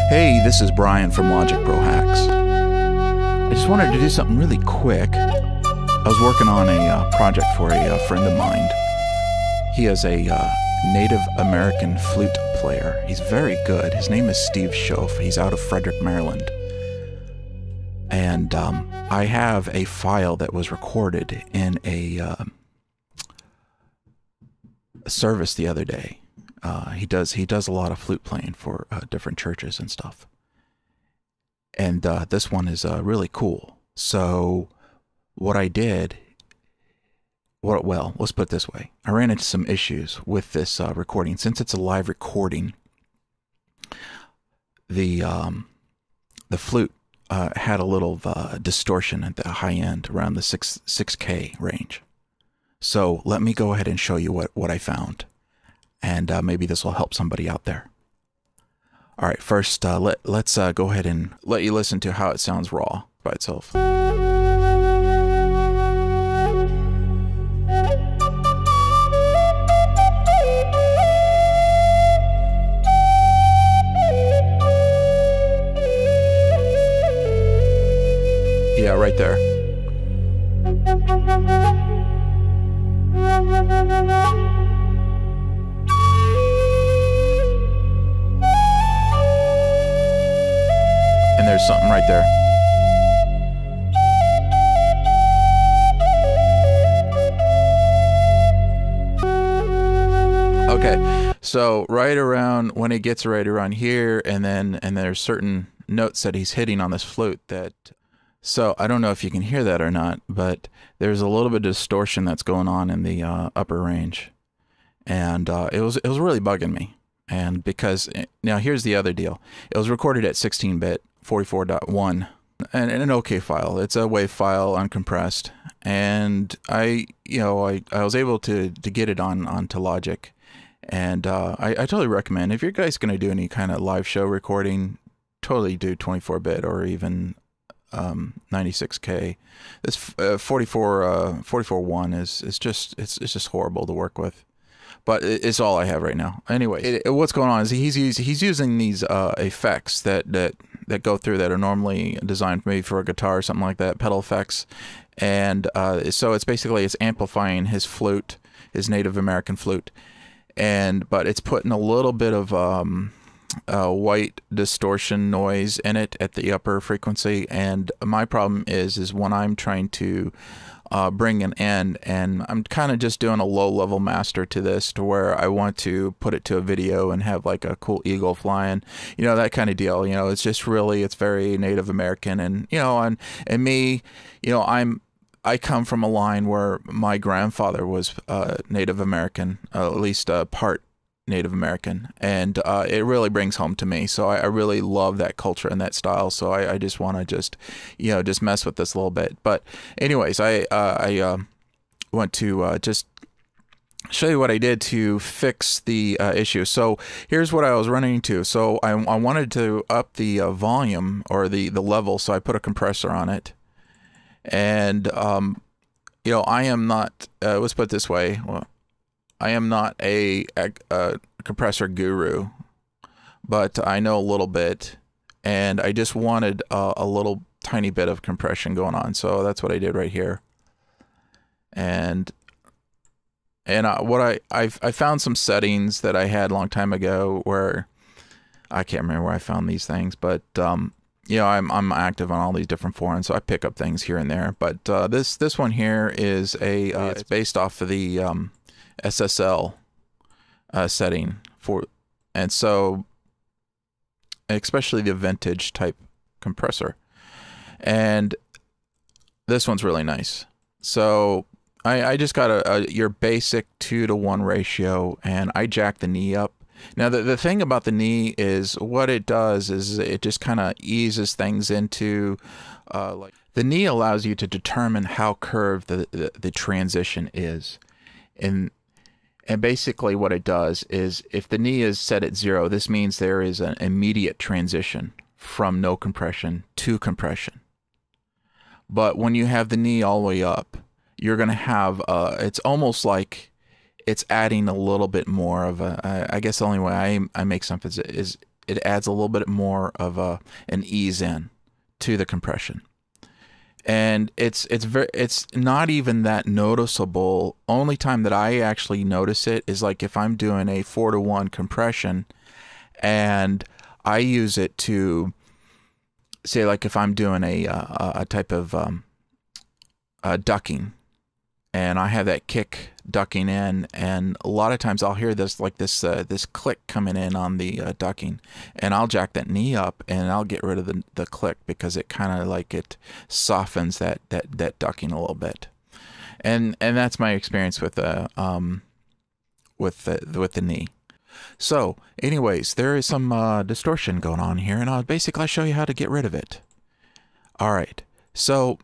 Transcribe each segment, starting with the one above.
Hey, this is Brian from Logic Pro Hacks. I just wanted to do something really quick. I was working on a project for a friend of mine. He is a Native American flute player. He's very good. His name is Steve Shoaf. He's out of Frederick, Maryland. And I have a file that was recorded in a service the other day. He does a lot of flute playing for different churches and stuff. And this one is really cool. So what I did, well, let's put it this way. I ran into some issues with this recording. Since it's a live recording, the flute had a little distortion at the high end, around the 6K range. So let me go ahead and show you what I found. And maybe this will help somebody out there. All right, first let's go ahead and let you listen to how it sounds raw by itself. Yeah, right there. And there's something right there. Okay, so right around when it gets right around here, and there's certain notes that he's hitting on this flute that, so I don't know if you can hear that or not, but there's a little bit of distortion that's going on in the upper range, and it was really bugging me. And because now here's the other deal, it was recorded at 16-bit 44.1 and an okay file. It's a WAV file, uncompressed, and I was able to get it onto Logic, and I totally recommend, if you guys going to do any kind of live show recording, totally do 24-bit or even 96K. This 44.1 is just horrible to work with. But it's all I have right now. Anyway, what's going on is he's using these effects that go through that are normally designed maybe for a guitar or something like that, pedal effects, and so it's amplifying his flute, his Native American flute, but it's putting a little bit of white distortion noise in it at the upper frequency. And my problem is when I'm trying to bring an end, and I'm kind of just doing a low-level master to this, to where I want to put it to a video and have like a cool eagle flying, that kind of deal. It's just really, it's very Native American, and and me, I come from a line where my grandfather was Native American, at least part Native American, and it really brings home to me. So I really love that culture and that style. So I just want to just mess with this a little bit. But anyways, I want to just show you what I did to fix the issue. So here's what I was running into. So I wanted to up the volume, or the level, so I put a compressor on it. And I am not, let's put it this way, well, I am not a compressor guru, but I know a little bit, and I just wanted a little tiny bit of compression going on. So that's what I did right here. And what I found some settings that I had a long time ago, where I can't remember where I found these things, but I'm active on all these different forums, so I pick up things here and there. But this one here is it's based off of the SSL setting and so especially the vintage type compressor, and this one's really nice. So I just got your basic 2-to-1 ratio, and I jacked the knee up. Now the thing about the knee is, what it does is it just kind of eases things into like, the knee allows you to determine how curved the transition is. And basically what it does is, if the knee is set at 0, this means there is an immediate transition from no compression to compression. But when you have the knee all the way up, you're going to have, it's almost like it's adding a little bit more of a, I guess the only way I make something is it adds a little bit more of an ease in to the compression. And it's not even that noticeable. Only time that I actually notice it is like if I'm doing a 4-to-1 compression, and I use it to say, like if I'm doing a type of ducking, and I have that kick ducking in, and a lot of times I'll hear this this click coming in on the ducking, and I'll jack that knee up and I'll get rid of the click, because it kind of like it softens that ducking a little bit, and that's my experience with the knee. So anyways, there is some distortion going on here, and I'll basically show you how to get rid of it. All right, so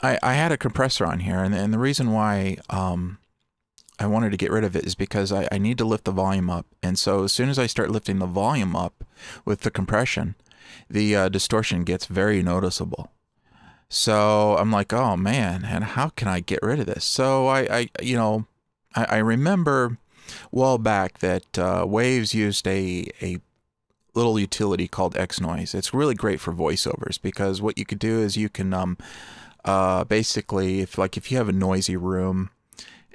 I had a compressor on here, and the reason why I wanted to get rid of it is because I need to lift the volume up. And so as soon as I start lifting the volume up with the compression, the distortion gets very noticeable. So I'm like, oh man, and how can I get rid of this? So I remember a while back that Waves used a little utility called X Noise. It's really great for voiceovers, because what you could do is you can basically, if you have a noisy room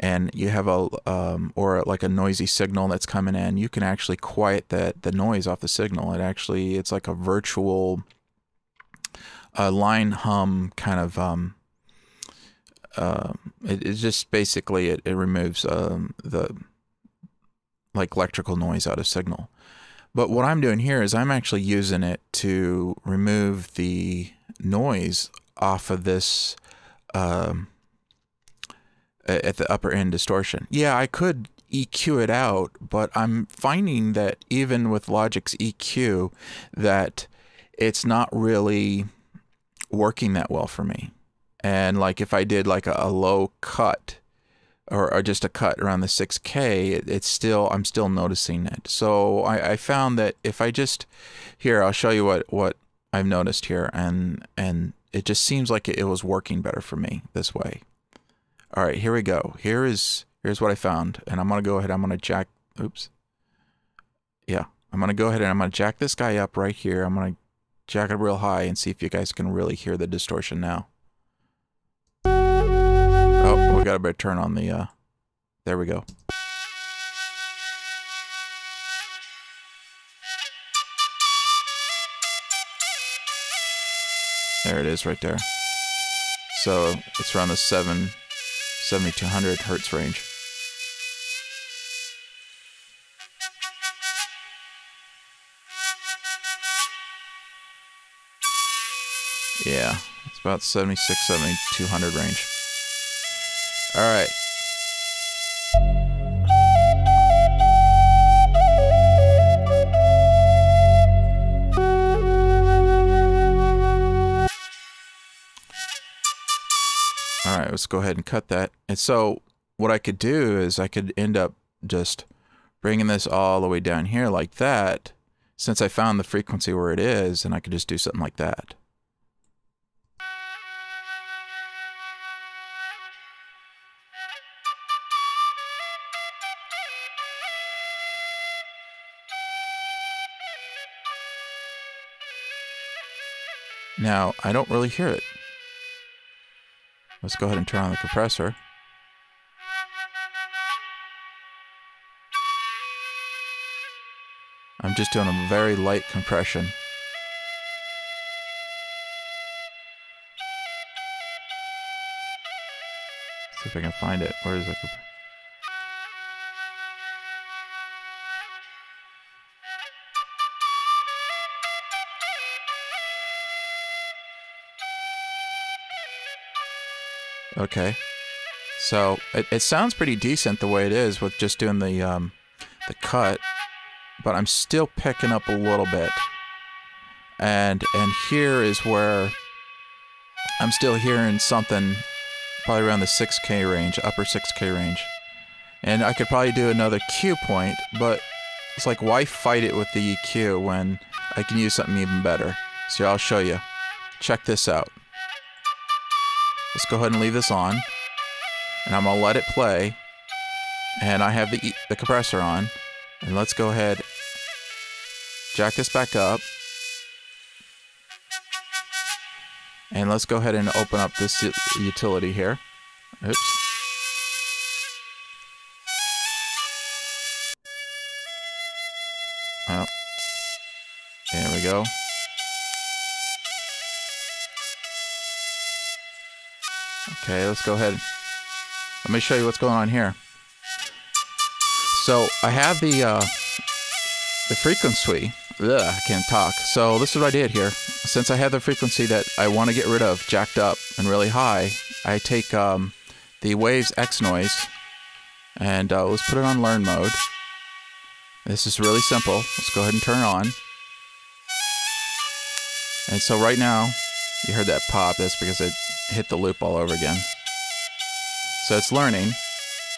and you have or like a noisy signal that's coming in, you can actually quiet the noise off the signal. It's like a virtual line hum kind of it just basically it removes the like electrical noise out of signal. But what I'm doing here is I'm actually using it to remove the noise off of this at the upper end distortion. Yeah, I could EQ it out, but I'm finding that even with Logic's EQ, that it's not really working that well for me. And like if I did like a low cut or just a cut around the 6K, I'm still noticing it. So I found that if I just, here, I'll show you what I've noticed here, and it just seems like it was working better for me this way. All right, here we go. Here's what I found, and I'm gonna go ahead. I'm gonna jack. Oops. Yeah, I'm gonna go ahead and I'm gonna jack this guy up right here. I'm gonna jack it real high and see if you guys can really hear the distortion now. Oh, we got a bit turn on the. There we go. There it is right there. So it's around the 7200 hertz range. Yeah, it's about 7200 range. All right. All right, let's go ahead and cut that. And so what I could do is I could end up just bringing this all the way down here like that, since I found the frequency where it is, and I could just do something like that. Now, I don't really hear it. Let's go ahead and turn on the compressor. I'm just doing a very light compression. See if I can find it. Where is it? Okay, so it sounds pretty decent the way it is with just doing the cut, but I'm still picking up a little bit, and here is where I'm still hearing something probably around the 6K range, upper 6K range, and I could probably do another Q point, but it's like, why fight it with the EQ when I can use something even better? So I'll show you. Check this out. Let's go ahead and leave this on, and I'm gonna let it play, and I have the compressor on, and let's go ahead, jack this back up. And let's go ahead and open up this utility here. Oops. Oh. There we go. Okay, let's go ahead. Let me show you what's going on here. So I have the frequency. Ugh, I can't talk. So this is what I did here. Since I have the frequency that I want to get rid of, jacked up and really high, I take the Waves X noise and let's put it on learn mode. This is really simple. Let's go ahead and turn it on. And so right now, you heard that pop. That's because it hit the loop all over again. So it's learning.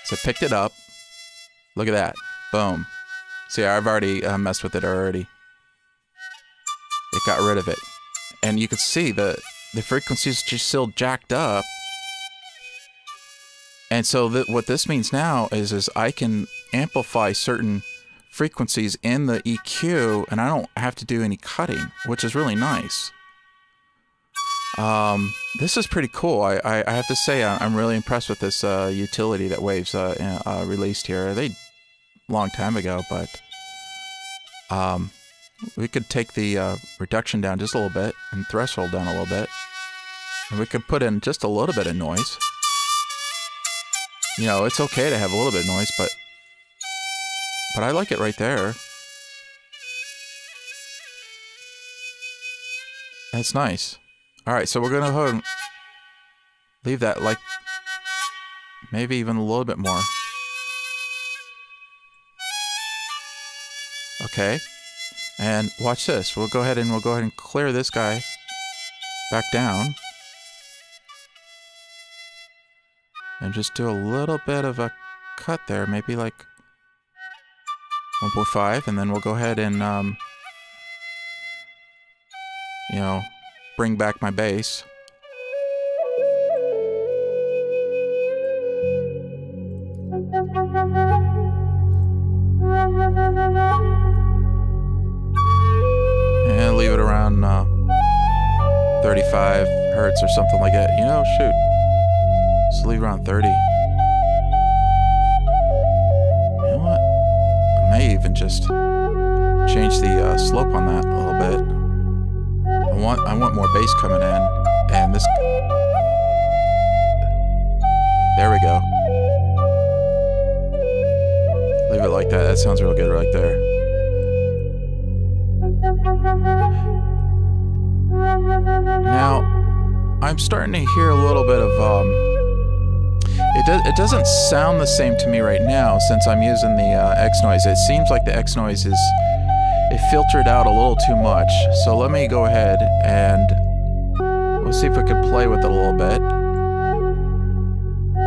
So it picked it up. Look at that. Boom. See, I've already messed with it already. It got rid of it. And you can see the frequency is just still jacked up. And so what this means now is I can amplify certain frequencies in the EQ, and I don't have to do any cutting, which is really nice. This is pretty cool. I have to say I'm really impressed with this utility that Waves released here. They long time ago, but we could take the reduction down just a little bit and threshold down a little bit, and we could put in just a little bit of noise. You know, it's okay to have a little bit of noise, but I like it right there. That's nice. Alright, so we're going to go ahead and leave that like maybe even a little bit more. Okay. And watch this. We'll go ahead and clear this guy back down. And just do a little bit of a cut there, maybe like 1.5, and then we'll go ahead and you know, bring back my bass. And leave it around 35 hertz or something like that. You know, shoot. Just leave it around 30. You know what? I may even just change the slope on that a little bit. I want more bass coming in, and this. There we go. Leave it like that. That sounds real good right there. Now, I'm starting to hear a little bit of it doesn't sound the same to me right now since I'm using the X noise. It seems like the X noise is filtered out a little too much. So let me go ahead and we'll see if we can play with it a little bit.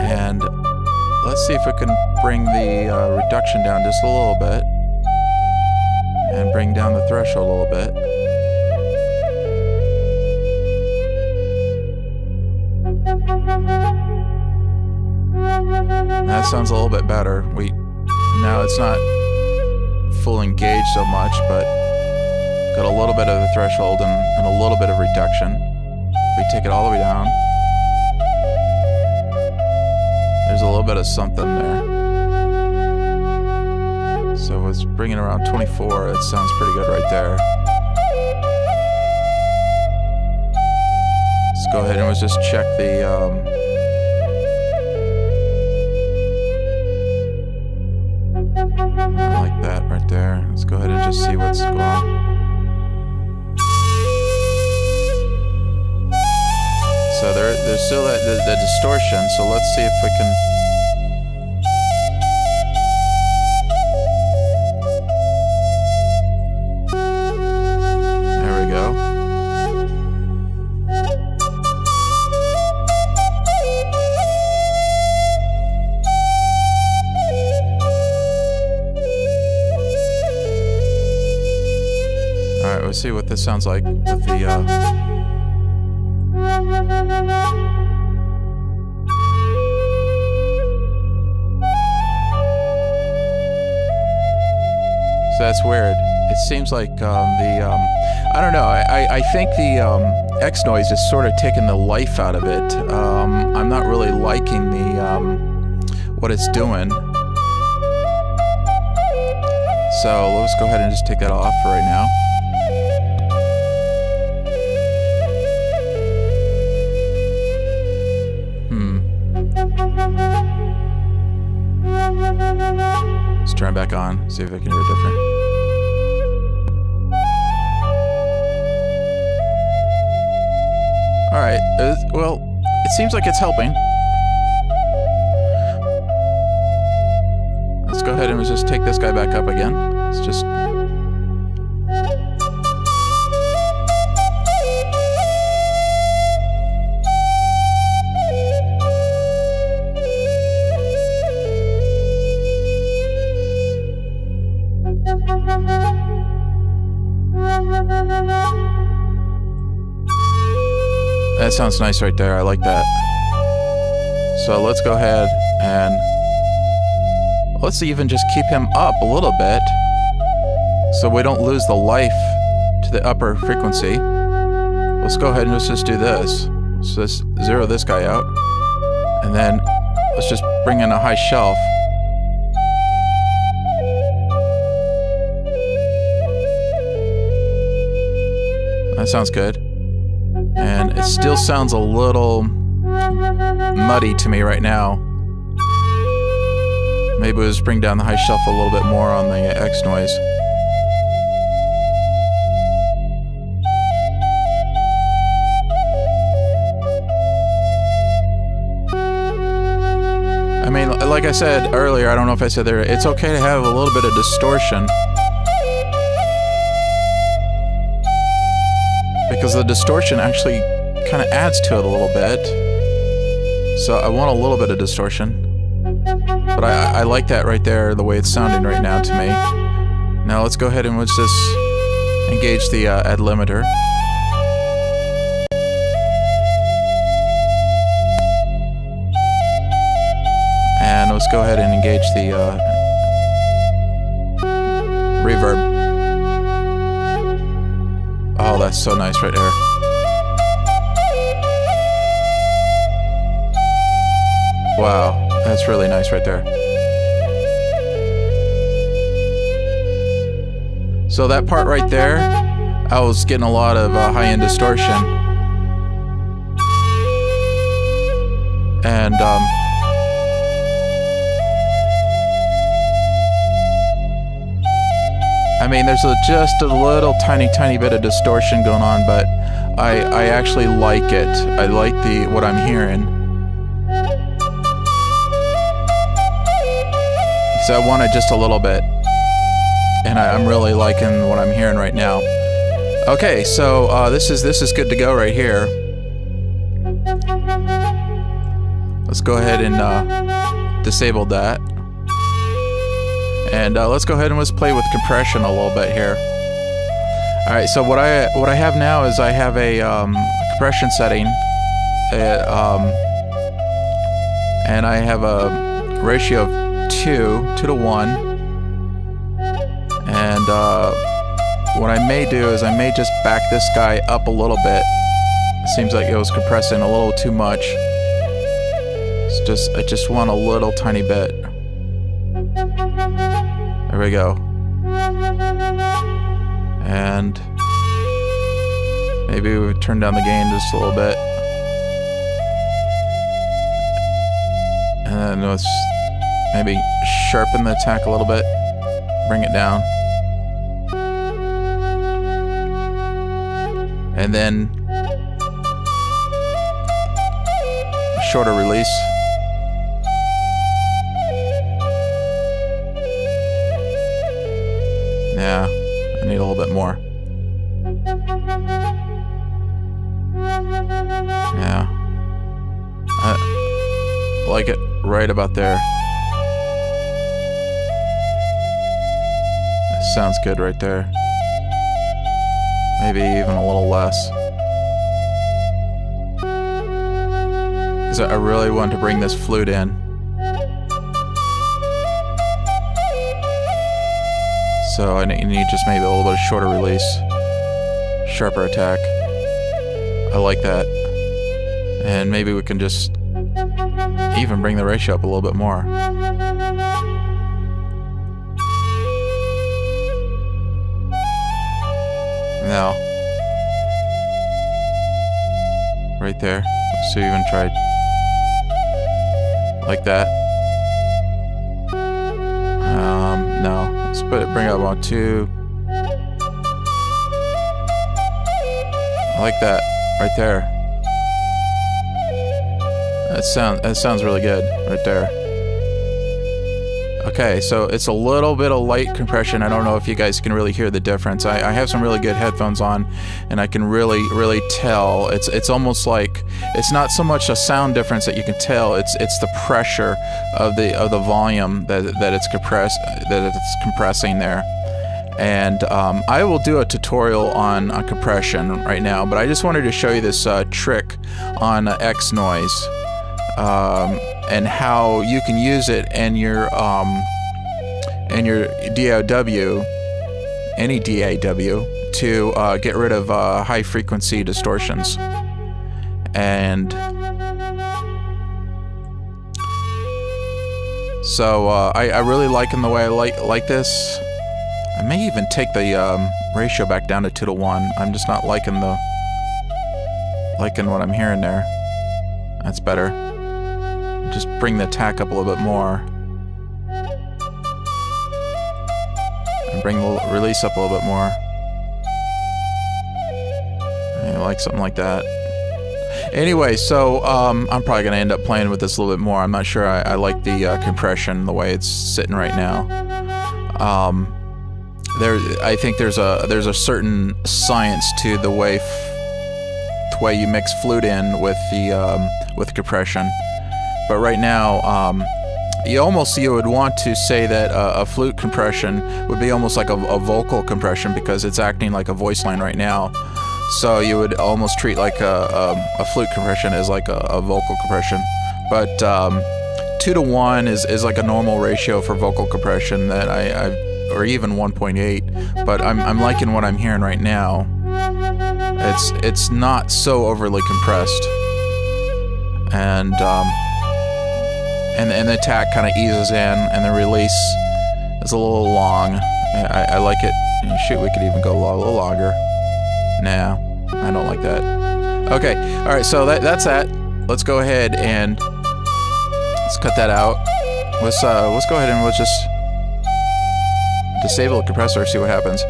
And let's see if we can bring the reduction down just a little bit. And bring down the threshold a little bit. That sounds a little bit better. Now it's not full engaged so much, but got a little bit of the threshold and a little bit of reduction. We take it all the way down. There's a little bit of something there. So it's bringing around 24. It sounds pretty good right there. Let's go ahead and let's just check the like that right there. Let's go ahead and just see what's going on. So there's still the distortion, so let's see if we can. There we go. Alright, let's see what this sounds like with the So that's weird. It seems like I don't know, I think the X noise is sort of taking the life out of it. I'm not really liking the what it's doing. So let's go ahead and just take that off for right now. Let's turn it back on, see if I can hear it different. Alright, well, it seems like it's helping. Let's go ahead and just take this guy back up again. Let's just... That sounds nice right there. I like that. So let's go ahead and let's even just keep him up a little bit so we don't lose the life to the upper frequency. Let's go ahead and let's just do this. So let's zero this guy out. And then let's just bring in a high shelf. That sounds good. And it still sounds a little muddy to me right now. Maybe we'll just bring down the high shelf a little bit more on the X noise. I mean, like I said earlier, I don't know if I said there, it's okay to have a little bit of distortion. Because the distortion actually kind of adds to it a little bit. So I want a little bit of distortion. But I like that right there, the way it's sounding right now to me. Now let's go ahead and let's just engage the add limiter. And let's go ahead and engage the reverb. Oh, that's so nice right there. Wow, that's really nice right there. So that part right there, I was getting a lot of high-end distortion. And, I mean, there's just a little tiny bit of distortion going on, but I actually like it. I like what I'm hearing. So I want it just a little bit. And I'm really liking what I'm hearing right now. Okay, so this is good to go right here. Let's go ahead and disable that. And let's go ahead and let's play with compression a little bit here. All right, so what I have now is I have a compression setting, and I have a ratio of 2 to 1. And what I may do is I may just back this guy up a little bit. It seems like it was compressing a little too much. I just want a little tiny bit. There we go. And maybe we would turn down the gain just a little bit. And then let's maybe sharpen the attack a little bit. Bring it down. And then a shorter release. Yeah, I need a little bit more. Yeah. I like it right about there. That sounds good right there. Maybe even a little less. Because I really want to bring this flute in. So I need just maybe a little bit of shorter release, sharper attack. I like that. And maybe we can just even bring the ratio up a little bit more. Now, right there. So even tried like that. No. Let's bring it up on 2. I like that right there. That sounds really good right there. Okay, so it's a little bit of light compression. I don't know if you guys can really hear the difference. I have some really good headphones on, and I can really tell. It's almost like it's not so much a sound difference that you can tell. It's the pressure of the volume that it's compressing there. And I will do a tutorial on compression right now, but I just wanted to show you this trick on X noise. And how you can use it in your DAW, any DAW, to get rid of high frequency distortions. And so I really liking the way I like this. I may even take the ratio back down to 2:1. I'm just not liking what I'm hearing there. That's better. Just bring the attack up a little bit more. And bring the release up a little bit more. I like something like that. Anyway, so I'm probably going to end up playing with this a little bit more. I'm not sure I like the compression, the way it's sitting right now. I think there's a certain science to the way you mix flute in with the compression. But right now, you would want to say that a flute compression would be almost like a vocal compression, because it's acting like a voice line right now. So you would almost treat like a flute compression as like a vocal compression. But 2:1 is like a normal ratio for vocal compression that or even 1.8. But I'm liking what I'm hearing right now. It's not so overly compressed, and the attack kind of eases in, and the release is a little long. I like it. Shoot, we could even go a little longer. Nah, I don't like that. Okay, alright, so that's that. Let's go ahead and let's cut that out. Let's go ahead and let's just disable the compressor, see what happens.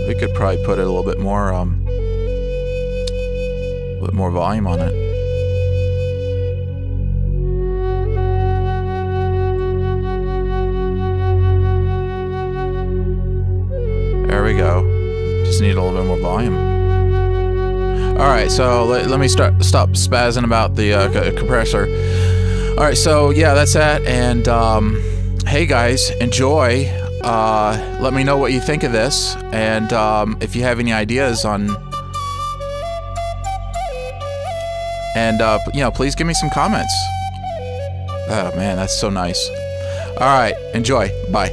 We could probably put a little bit more volume on it. There we go. Just need a little bit more volume. Alright, so let me stop spazzing about the compressor. Alright, so yeah, that's that. And hey guys, enjoy. Let me know what you think of this, and if you have any ideas on, and you know, please give me some comments. Oh man, that's so nice. All right, enjoy. Bye.